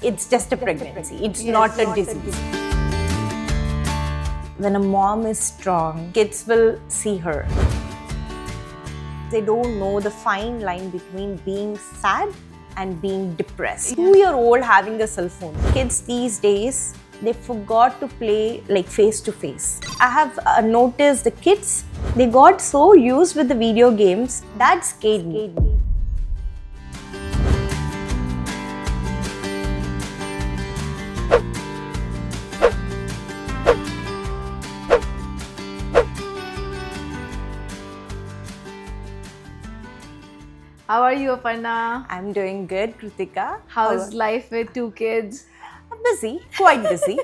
It's just a pregnancy. It's not a disease. When a mom is strong, kids will see her. They don't know the fine line between being sad and being depressed. 2-year-old having a cell phone. Kids these days, they forgot to play like face to face. I have noticed the kids, they got so used with the video games that scared me. How are you, Aparna? I'm doing good, Kritika. How's life with 2 kids? Busy, quite busy.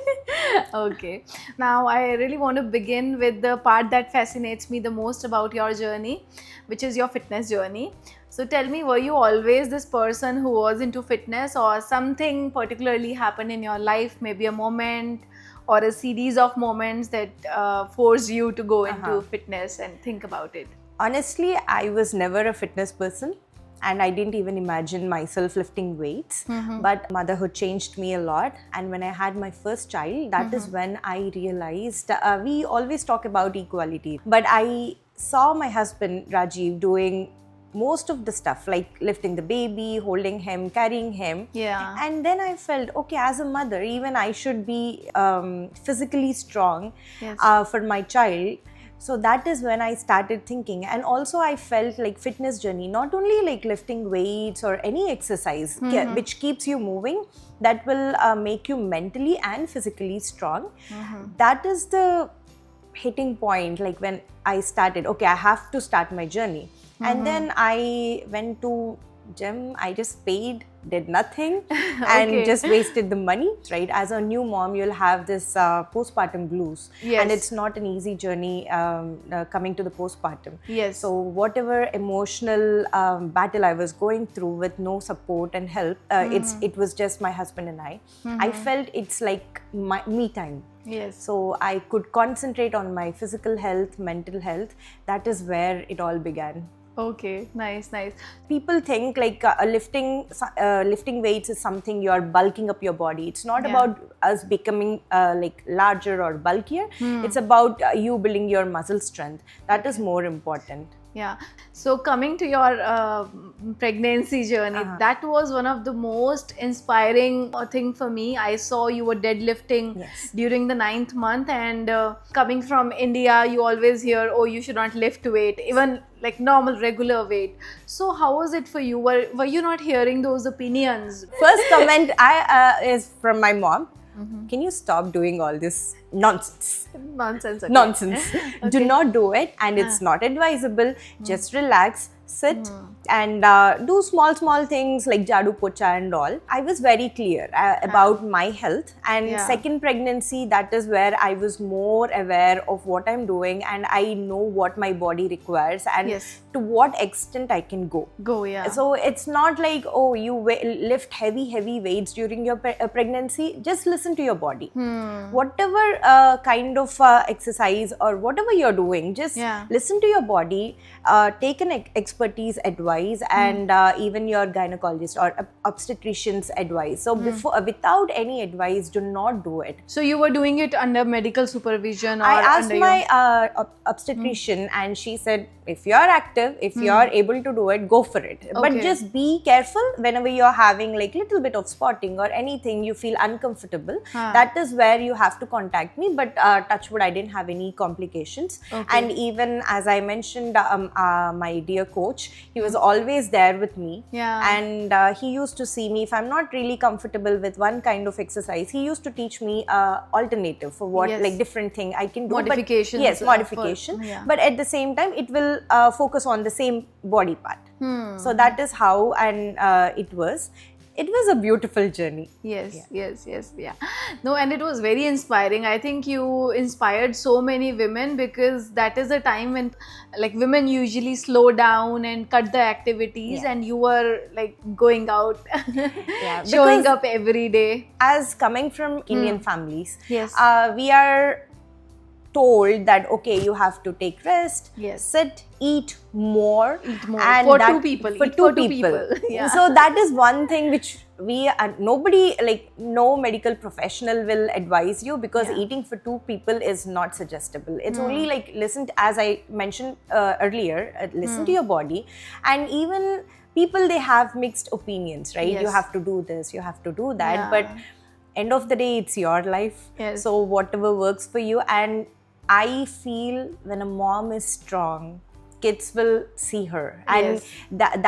Okay. Now, I really want to begin with the part that fascinates me the most about your journey, which is your fitness journey. So, tell me, were you always this person who was into fitness, or something particularly happened in your life, maybe a moment or a series of moments that forced you to go into fitness and think about it? Honestly, I was never a fitness person. And I didn't even imagine myself lifting weights. But motherhood changed me a lot. And when I had my first child, that is when I realized, we always talk about equality. But I saw my husband, Rajiv, doing most of the stuff, like lifting the baby, holding him, carrying him. Yeah. And then I felt, okay, as a mother, even I should be physically strong for my child. So that is when I started thinking, and also I felt like fitness journey, not only like lifting weights or any exercise which keeps you moving, that will make you mentally and physically strong. That is the hitting point, like when I started, okay, I have to start my journey. And then I went to gym, I just paid, did nothing and just wasted the money, right? As a new mom, you'll have this postpartum blues, and it's not an easy journey coming to the postpartum. So whatever emotional battle I was going through with no support and help, it was just my husband and I felt it's like me time. So I could concentrate on my physical health, mental health. That is where it all began. Okay, nice. People think like lifting weights is something you're bulking up your body. It's not about us becoming like larger or bulkier. It's about you building your muscle strength. That is more important. Yeah. So coming to your pregnancy journey, that was one of the most inspiring thing for me. I saw you were deadlifting during the 9th month, and coming from India, you always hear, oh, you should not lift weight, even like normal regular weight. So how was it for you? Were you not hearing those opinions? First comment is from my mom. Can you stop doing all this nonsense? Nonsense. Do not do it, and it's not advisable. Just relax, sit, and do small things like jadu pocha and all. I was very clear about my health, and second pregnancy, that is where I was more aware of what I'm doing, and I know what my body requires and to what extent I can go. So it's not like, oh, you lift heavy weights during your pregnancy. Just listen to your body. Whatever kind of exercise or whatever you're doing, just listen to your body, take an expertise advice, and even your gynecologist or obstetrician's advice. So before, without any advice, do not do it. So you were doing it under medical supervision? Or I asked my obstetrician, and she said, if you're active, if you're able to do it, go for it. But just be careful whenever you're having like little bit of spotting or anything, you feel uncomfortable. That is where you have to contact me. But touch wood, I didn't have any complications. And even as I mentioned, my dear coach, he was always there with me. And he used to see me if I'm not really comfortable with one kind of exercise. He used to teach me alternative for what like different thing I can do. Modifications. Modification. But at the same time, it will focus on the same body part. So that is how, and it was a beautiful journey. Yes. No, and it was very inspiring. I think you inspired so many women, because that is a time when like women usually slow down and cut the activities, and you were like going out, showing up every day. As coming from Indian families, we are told that okay, you have to take rest, Yes. sit, eat more, For two people. for Eat two for two people. Yeah. So that is one thing which nobody, like no medical professional will advise you, because Yeah. eating for two people is not suggestible. It's only like listen to, as I mentioned earlier, listen to your body. And even people, they have mixed opinions, right? You Yes. have to do this, you have to do that, Yeah. but end of the day, it's your life. Yes. So whatever works for you. And I feel when a mom is strong, kids will see her, and Yes.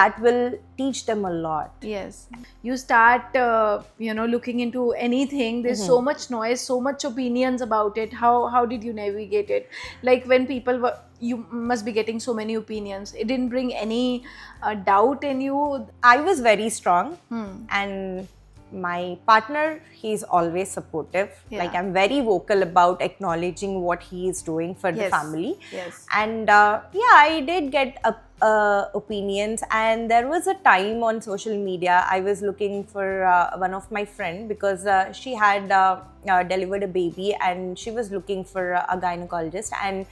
that will teach them a lot. Yes. You start, looking into anything. There's so much noise, so much opinions about it. How did you navigate it? Like when people were, you must be getting so many opinions. It didn't bring any doubt in you. I was very strong, and my partner, he's always supportive. Yeah. Like, I'm very vocal about acknowledging what he is doing for the Yes. family. Yes. And yeah, I did get opinions. And there was a time on social media, I was looking for one of my friend, because she had delivered a baby, and she was looking for a gynecologist. And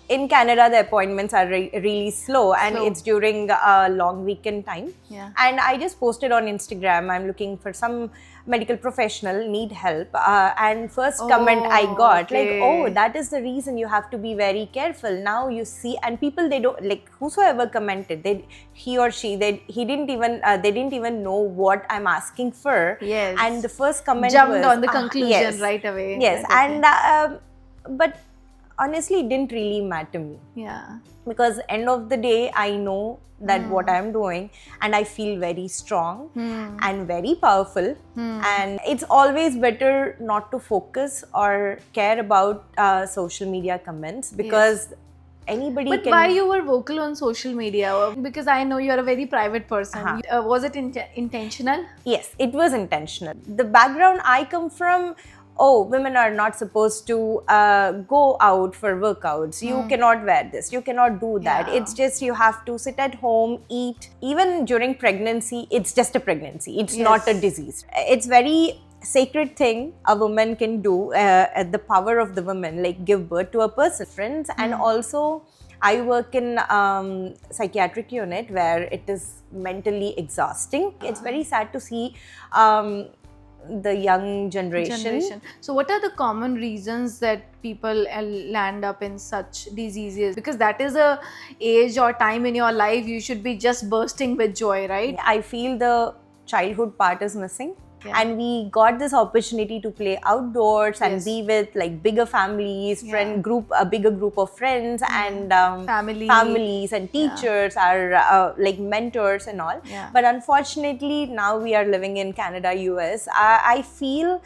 in Canada, the appointments are really slow, and Slow. it's during a long weekend time. Yeah. And I just posted on Instagram, I'm looking for some medical professional, need help. And first comment I got, okay. like, oh, that is the reason you have to be very careful. Now you see, and people, they don't, like, whosoever commented, he or she, he didn't even, they didn't even know what I'm asking for. Yes. And the first comment Jumped was, on the conclusion yes, right away. Yes. Right, okay. And, but honestly, it didn't really matter me. Yeah. Because end of the day, I know that what I'm doing, and I feel very strong and very powerful. And it's always better not to focus or care about social media comments, because anybody But can. why you were vocal on social media? Because I know you're a very private person. Was it intentional? Yes, it was intentional. The background I come from, oh, women are not supposed to go out for workouts. You cannot wear this. You cannot do that. Yeah. It's just you have to sit at home, eat. Even during pregnancy, it's just a pregnancy. It's not a disease. It's very sacred thing a woman can do, at the power of the woman, like give birth to a person. Friends, and also I work in psychiatric unit where it is mentally exhausting. It's very sad to see the young generation. So what are the common reasons that people land up in such diseases? Because that is a age or time in your life you should be just bursting with joy, right? I feel the childhood part is missing. Yeah. And we got this opportunity to play outdoors and be with like bigger families, a bigger group of friends, and families and teachers are like mentors and all. Yeah. But unfortunately, now we are living in Canada, US. I feel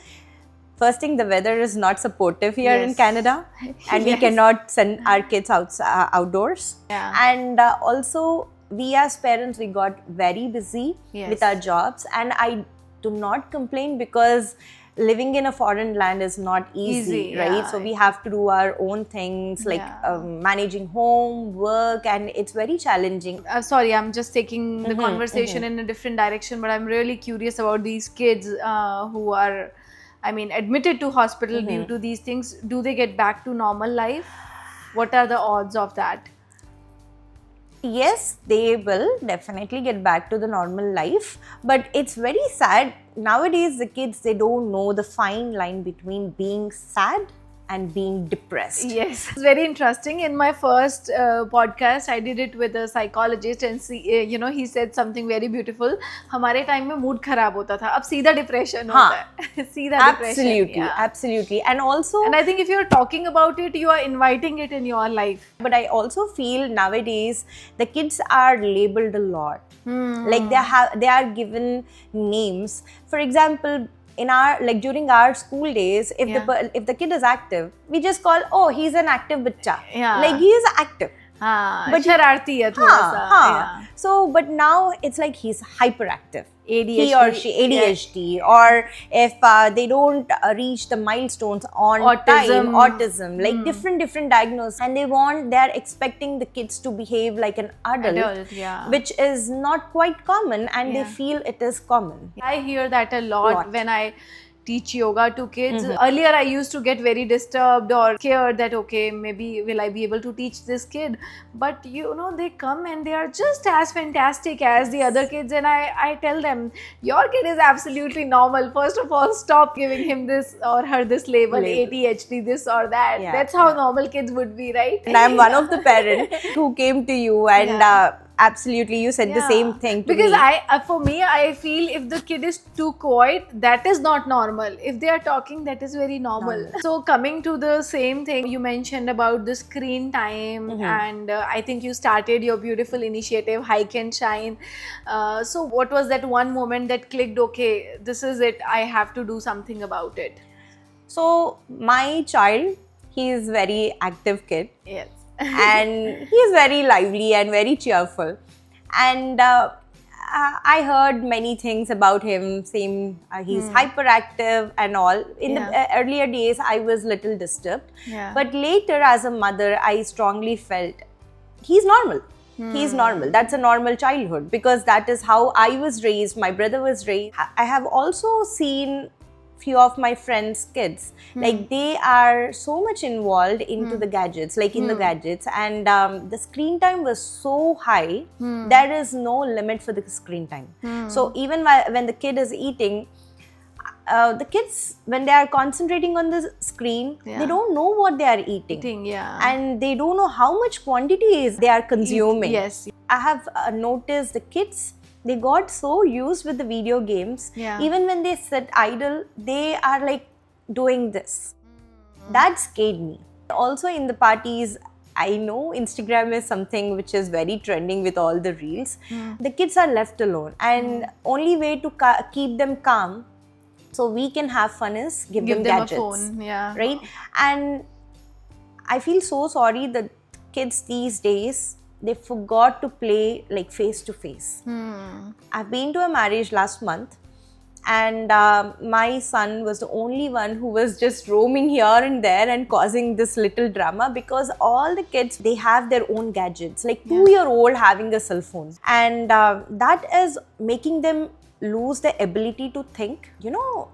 first thing, the weather is not supportive here in Canada, and we cannot send our kids outdoors. Yeah. And also, we as parents, we got very busy with our jobs, and I do not complain, because living in a foreign land is not easy, right? Yeah. So we have to do our own things, like managing home, work, and it's very challenging. Sorry, I'm just taking the conversation in a different direction, but I'm really curious about these kids who are, admitted to hospital due to these things. Do they get back to normal life? What are the odds of that? Yes, they will definitely get back to the normal life, but it's very sad. Nowadays, the kids, they don't know the fine line between being sad and being depressed. Yes, it's very interesting. In my first podcast, I did it with a psychologist, and he said something very beautiful. हमारे time में mood खराब होता था, अब सीधा depression होता है. सीधा depression. Absolutely. And also, and I think if you're talking about it, you are inviting it in your life. But I also feel nowadays the kids are labeled a lot. Like they are given names. For example, in our, like during our school days, if the kid is active, we just call, oh, he's an active bachcha. Yeah. Like he is active. But शरारती है थोड़ा सा. So, but now it's like he's hyperactive. ADHD. He or she, ADHD, or if they don't reach the milestones on time, autism, like different diagnoses, and they are expecting the kids to behave like an adult, which is not quite common, and they feel it is common. I hear that a lot when I teach yoga to kids. Earlier I used to get very disturbed or scared that okay, maybe will I be able to teach this kid, but you know, they come and they are just as fantastic as the other kids, and I tell them, your kid is absolutely normal. First of all, stop giving him this or her this label. ADHD this or that. That's how normal kids would be, right? And I'm one of the parents who came to you and absolutely you said the same thing to because me. for me, I feel if the kid is too quiet, that is not normal. If they are talking, that is very normal. So coming to the same thing you mentioned about the screen time, and I think you started your beautiful initiative Hike and Shine. So what was that one moment that clicked, okay, this is it, I have to do something about it? So my child, he is very active kid. Yes. And he is very lively and very cheerful, and I heard many things about him. He's hyperactive and all. In the earlier days I was little disturbed, but later as a mother I strongly felt he's normal. He's normal. That's a normal childhood, because that is how I was raised, my brother was raised. I have also seen few of my friends' kids, like they are so much involved into the gadgets, like in the gadgets, and the screen time was so high, there is no limit for the screen time. So even when the kid is eating, the kids, when they are concentrating on the screen, they don't know what they are eating, and they don't know how much quantity is they are consuming. Yes. I have noticed the kids, they got so used with the video games. Even when they sit idle, they are like doing this. That scared me. Also in the parties, I know Instagram is something which is very trending with all the reels. The kids are left alone, and only way to keep them calm so we can have fun is give them gadgets. A phone, right? And I feel so sorry that kids these days, they forgot to play like face to face. I've been to a marriage last month, and my son was the only one who was just roaming here and there and causing this little drama, because all the kids, they have their own gadgets, like 2-year-old having a cell phone, and that is making them lose the ability to think,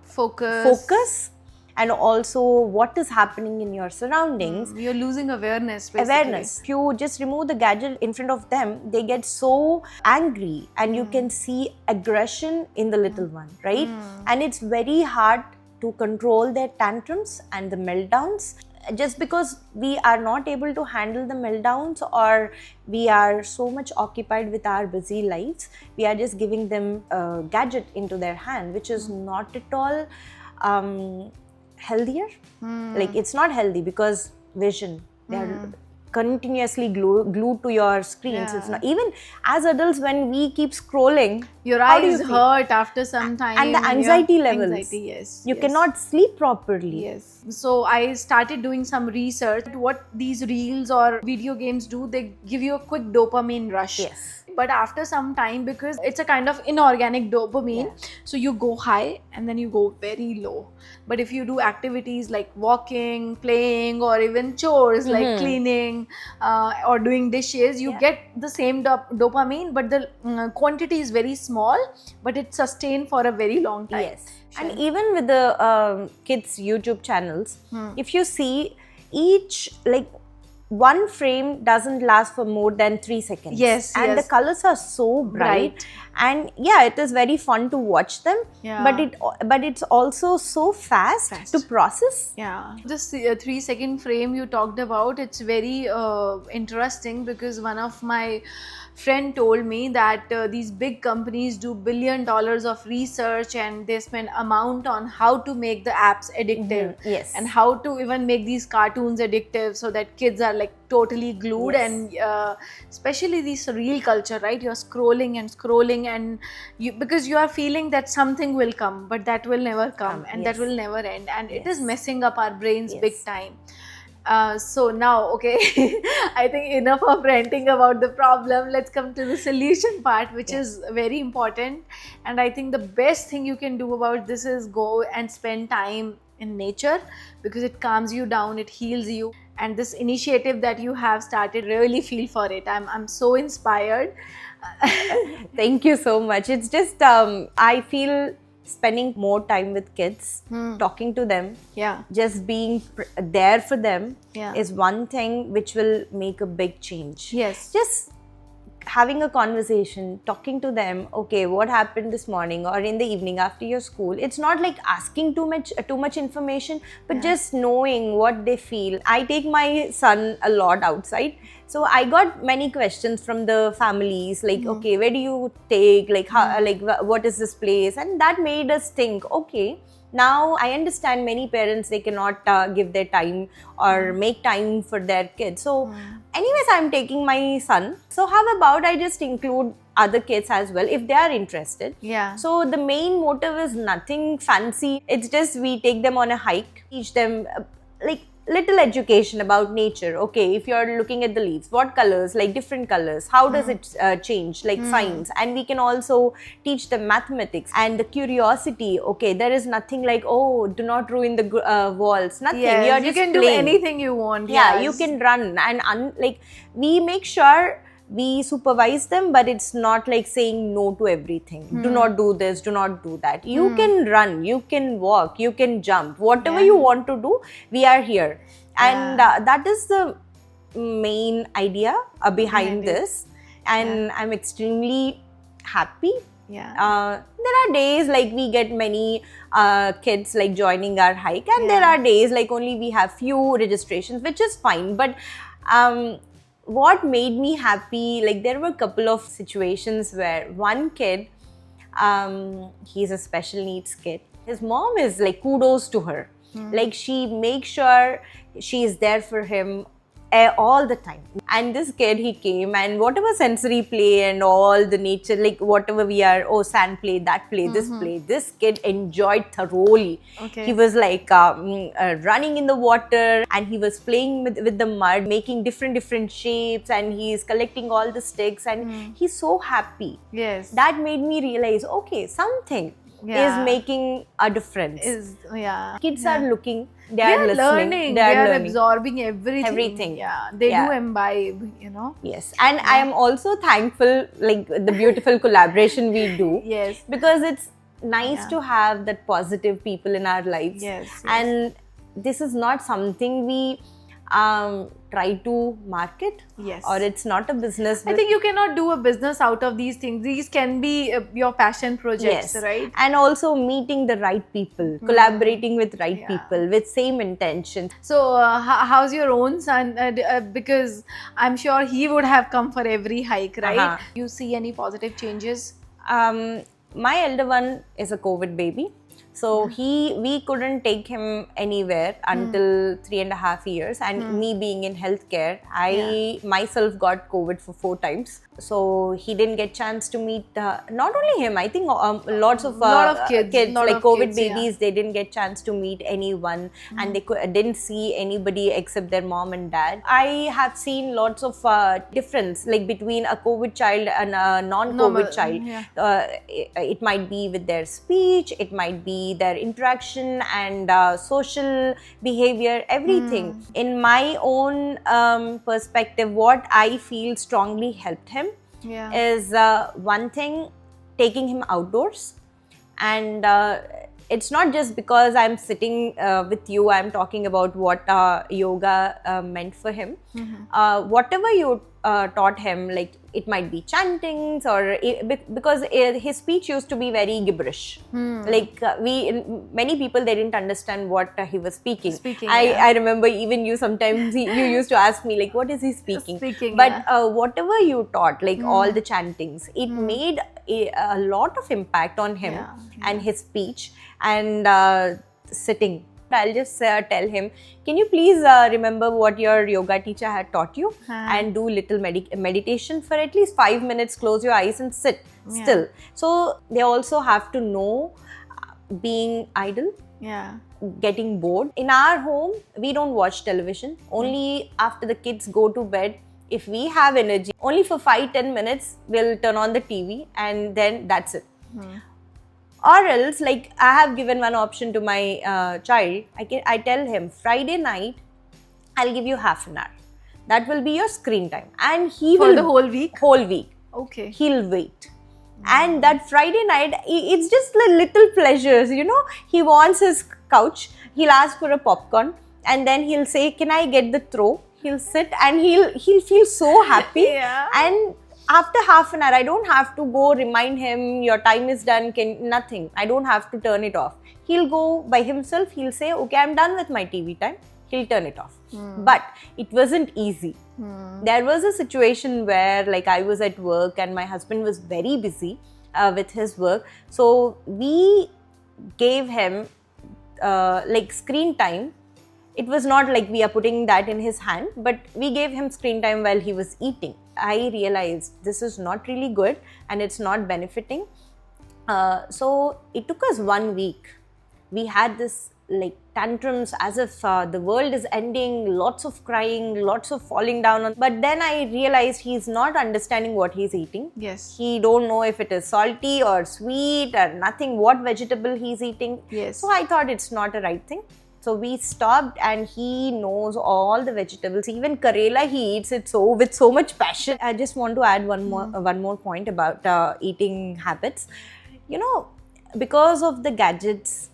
focus, and also what is happening in your surroundings. You're losing awareness, basically. If you just remove the gadget in front of them, they get so angry, and you can see aggression in the little one, right? And it's very hard to control their tantrums and the meltdowns, just because we are not able to handle the meltdowns, or we are so much occupied with our busy lives. We are just giving them a gadget into their hand, which is not at all healthier. Like, it's not healthy, because vision, they are continuously glued to your screens. It's not, even as adults, when we keep scrolling, your eyes hurt after some time, and the anxiety levels, you cannot sleep properly. So I started doing some research. What these reels or video games do, they give you a quick dopamine rush. But after some time, because it's a kind of inorganic dopamine, so you go high and then you go very low. But if you do activities like walking, playing, or even chores like cleaning or doing dishes, you get the same dopamine, but the quantity is very small, but it's sustained for a very long time. And even with the kids' YouTube channels, if you see, each one frame doesn't last for more than 3 seconds. And the colors are so bright. And it is very fun to watch them. But it's also so fast to process. This 3-second frame you talked about, it's very interesting, because one of my friend told me that these big companies do $1 billion of research, and they spend amount on how to make the apps addictive, and how to even make these cartoons addictive, so that kids are like totally glued. And especially this reel culture, right? You're scrolling and because you are feeling that something will come, but that will never come, and that will never end, and it is messing up our brains big time. So now, okay, I think enough of ranting about the problem. Let's come to the solution part, which is very important. And I think the best thing you can do about this is go and spend time in nature, because it calms you down, it heals you. And this initiative that you have started, really feel for it. I'm so inspired. Thank you so much. It's just I feel spending more time with kids, talking to them, Yeah. just being there for them Yeah. is one thing which will make a big change. Yes. Just having a conversation, talking to them, okay, what happened this morning or in the evening after your school. It's not like asking too much information, but just knowing what they feel. I take my son a lot outside, so I got many questions from the families like, okay, where do you take, like how, like what is this place, and that made us think, okay, now I understand many parents, they cannot give their time or make time for their kids. So anyways, I'm taking my son. So how about I just include other kids as well if they are interested. Yeah. So the main motive is nothing fancy. It's just we take them on a hike, teach them like little education about nature. Okay, if you're looking at the leaves, what colors, like different colors, how does it change, like science. And we can also teach them mathematics and the curiosity. Okay, there is nothing like, oh, do not ruin the walls, nothing. Yes, You're you just can do playing. anything you want. Yeah, Yes. you can run and like we make sure we supervise them, but it's not like saying no to everything. Do not do this, do not do that. You can run, you can walk, you can jump, whatever you want to do, we are here. And that is the main idea behind this. And I'm extremely happy. Yeah. There are days like we get many kids like joining our hike, and there are days like only we have few registrations, which is fine. But what made me happy, like there were a couple of situations where one kid, he's a special needs kid. His mom is like kudos to her. Like she makes sure she is there for him all the time. And this kid, he came, and whatever sensory play and all the nature, like whatever we are, oh, sand play, that play, this play, this kid enjoyed thoroughly. Okay. He was like running in the water, and he was playing with the mud, making different shapes, and he's collecting all the sticks, and he's so happy. Yes. That made me realize, okay, something is making a difference. Kids are looking, they are listening, learning, they are learning. Absorbing everything. Everything. Yeah, they do imbibe, you know. Yes, and I am also thankful, like the beautiful collaboration we do. Yes. Because it's nice to have that positive people in our lives. Yes. And this is not something we try to market. Yes. Or it's not a business. I think you cannot do a business out of these things. These can be your passion projects, right? And also meeting the right people, collaborating with right people with same intention. So how's your own son? Because I'm sure he would have come for every hike, right? You see any positive changes? My elder one is a COVID baby. So we couldn't take him anywhere until 3.5 years, and me being in healthcare, I myself got COVID for 4 times. So he didn't get chance to meet not only him, I think lots of kids like COVID babies, they didn't get chance to meet anyone, and they didn't see anybody except their mom and dad. I have seen lots of difference like between a COVID child and a non-COVID child. It might be with their speech, it might be their interaction and social behavior, everything. In my own perspective, what I feel strongly helped him is one thing, taking him outdoors. And it's not just because I'm sitting with you, I'm talking about what yoga meant for him. Whatever you taught him, like it might be chantings or because his speech used to be very gibberish. Like many people, they didn't understand what he was speaking. I remember even you sometimes you used to ask me like, what is he speaking? But whatever you taught, like all the chantings, it made a lot of impact on him and his speech and sitting. I'll just tell him, can you please remember what your yoga teacher had taught you and do little meditation for at least 5 minutes, close your eyes and sit still. So they also have to know being idle, getting bored. In our home, we don't watch television. Only after the kids go to bed, if we have energy, only for 5-10 minutes, we'll turn on the TV and then that's it. Or else, like I have given one option to my child. I tell him, Friday night, I'll give you half an hour. That will be your screen time, and he will for the whole week. Whole week. Okay. He'll wait. And that Friday night, it's just the little pleasures, you know. He wants his couch, he'll ask for a popcorn, and then he'll say, "Can I get the throw?" He'll sit and he'll feel so happy. Yeah. And after half an hour, I don't have to go remind him, "Your time is done," nothing. I don't have to turn it off. He'll go by himself, he'll say, "Okay, I'm done with my TV time." He'll turn it off. But it wasn't easy. There was a situation where, like, I was at work and my husband was very busy with his work. So we gave him like screen time. It was not like we are putting that in his hand, but we gave him screen time while he was eating. I realized this is not really good and it's not benefiting. So it took us 1 week. We had this like tantrums as if the world is ending, lots of crying, lots of falling down. But then I realized he's not understanding what he's eating. Yes. He don't know if it is salty or sweet or nothing, what vegetable he's eating. Yes. So I thought it's not a right thing. So we stopped and he knows all the vegetables. Even Karela, he eats it with so much passion. I just want to add one more point about eating habits. You know, because of the gadgets,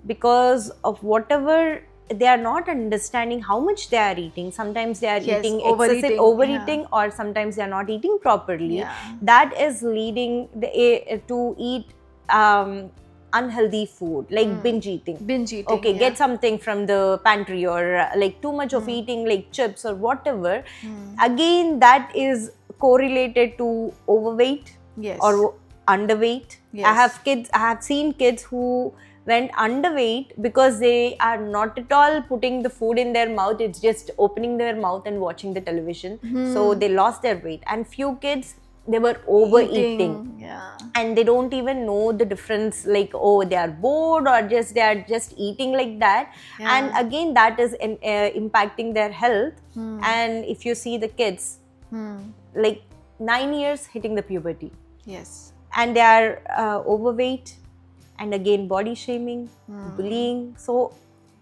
because of whatever, they are not understanding how much they are eating. Sometimes they are eating excessive overeating, or sometimes they are not eating properly. That is leading to eat unhealthy food, like binge eating. Okay, get something from the pantry, or like too much of eating like chips or whatever. Again, that is correlated to overweight or underweight. I have seen kids who went underweight because they are not at all putting the food in their mouth. It's just opening their mouth and watching the television. So they lost their weight. And few kids, they were overeating. And they don't even know the difference, like, oh, they are bored, or they are just eating like that. And again, that is impacting their health. And if you see the kids, like 9 years hitting the puberty. And they are overweight, and again body shaming, bullying. So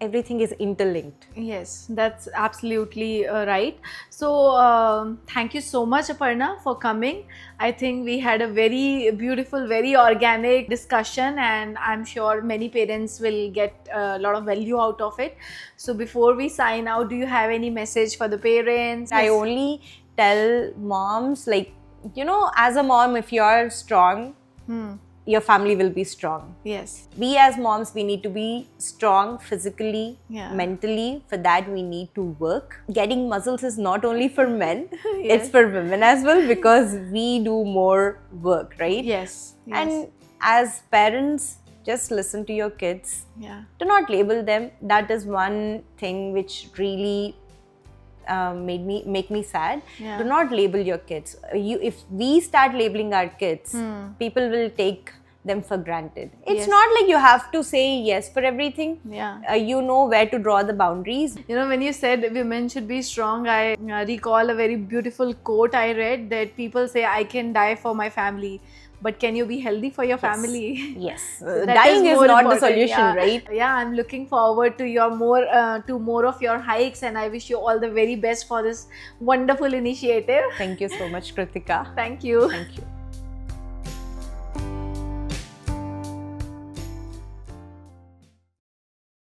everything is interlinked. Yes, that's absolutely right. So thank you so much, Aparna, for coming. I think we had a very beautiful, very organic discussion, and I'm sure many parents will get a lot of value out of it. So before we sign out, do you have any message for the parents? I only tell moms, like, you know, as a mom, if you're strong, your family will be strong. We as moms, we need to be strong physically, mentally. For that, we need to work. Getting muscles is not only for men, it's for women as well, because we do more work, right? And as parents, just listen to your kids. Do not label them. That is one thing which really make me sad. Do not label your kids. If we start labeling our kids, people will take them for granted. It's not like you have to say yes for everything. You know where to draw the boundaries. You know, when you said women should be strong, I recall a very beautiful quote I read, that people say, "I can die for my family, but can you be healthy for your family?" So dying is not the solution, right? I'm looking forward to your more of your hikes, and I wish you all the very best for this wonderful initiative. Thank you so much, Kritika. Thank you. Thank you.